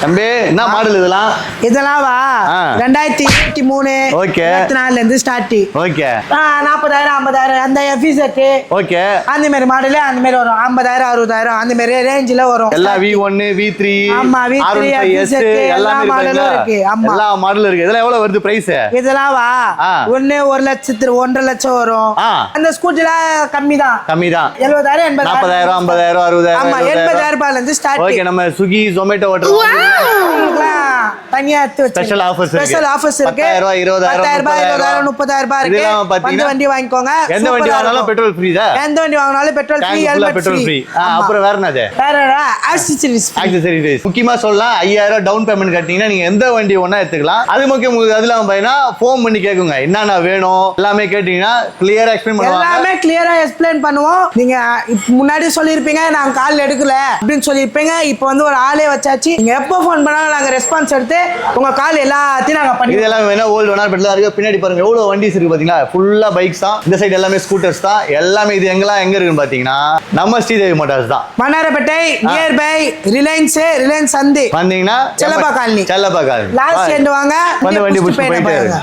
தம்பி என்ன மாடல் இதெல்லாம்? இதெல்லாம் வா 2023 ஓகே 24ல இருந்து ஸ்டார்ட். ஓகே 40,000 50,000 அந்த எஃபிசெட் ஓகே அந்த மாதிரி மாடல் அந்த மாதிரி வரும். 50,000 60,000 அந்த மாதிரி ரேஞ்சில வரும். எல்லா V1 V3 ஆமா V3 R1S எல்லா மாடலும் இருக்கு. ஆமா எல்லா மாடலும் இருக்கு. இதெல்லாம் எவ்வளவு வருது பிரைஸ்? இதெல்லாம் வா 1 லட்சத்து 1.5 லட்சம் வரும். அந்த ஸ்கூட்டில கம்மி தான் 70,000 80,000 40,000 50,000 60,000 ஆமா 80,000 ரூபாயில இருந்து ஸ்டார்ட். ஓகே நம்ம ஸ்விக்கி ஜொமேட்டோ ஓட்டறோம். தனியா ஸ்பெஷல் ஆஃபர்ஸ் இருக்கு. ஸ்பெஷல் ஆஃபர்ஸ் இருக்கு. 10,000 20,000 10,000 30,000 இருக்கு. வந்து வண்டி வாங்கிக்கோங்க. எந்த வண்டி வாங்கினாலும் பெட்ரோல் ஃப்ரீ தான். எந்த வண்டி வாங்கினாலும் பெட்ரோல் ஃப்ரீ ஹெல்மெட் ஃப்ரீ. அப்புறம் வேற என்னது? வேற ஆக்சஸரீஸ். முக்கியமா சொல்லலாம் 5,000 டவுன் பேமெண்ட் கட்டினீங்கன்னா நீங்க எந்த வண்டி ஒண்ணா எடுத்துக்கலாம். அது முக்கியம். அதெல்லாம் பையனா ஃபோன் பண்ணி கேக்குங்க என்னன்னா வேணும் எல்லாமே கேட்டீங்கன்னா கிளியரா எக்ஸ்பிளைன் பண்ணுவாங்க. எல்லாமே கிளியரா எக்ஸ்பிளைன் பண்ணுவோம். நீங்க முன்னாடி சொல்லிருப்பீங்க நான் கால் எடுக்கல அப்படின்னு சொல்லிருப்பீங்க. இப்போ வந்து ஒரு ஆளே வச்சாச்சு. நீங்க எப்போ ஃபோன் பண்ணாலும் நாங்க ரெஸ்பான்ஸ் எடுத்து உங்க கால் எல்லாத்தையும் நாங்க பண்ணி. இதெல்லாம் வேணா ஓல்ட் வேணா பெட்ரோல் இருக்கு. பின்னாடி பாருங்க எவ்வளவு வண்டிஸ் இருக்கு பாத்தீங்களா? ஃபுல்லா பைக்ஸ் தான். இந்த சைடு எல்லாமே ஸ்கூட்டர்ஸ் தான். எல்லாமே இது எங்க இருக்குன்னு பாத்தீங்கன்னா நம்ம ஸ்ரீதேவி மோட்டார்ஸ் தான். மன்னாரப்பேட்டை நியர் பை ரிலையன்ஸ் சந்தி வந்தீங்கன்னா Chellappa colony colony last end வாங்க வந்து வண்டி புடிச்சு போயிட்டே இருக்கு.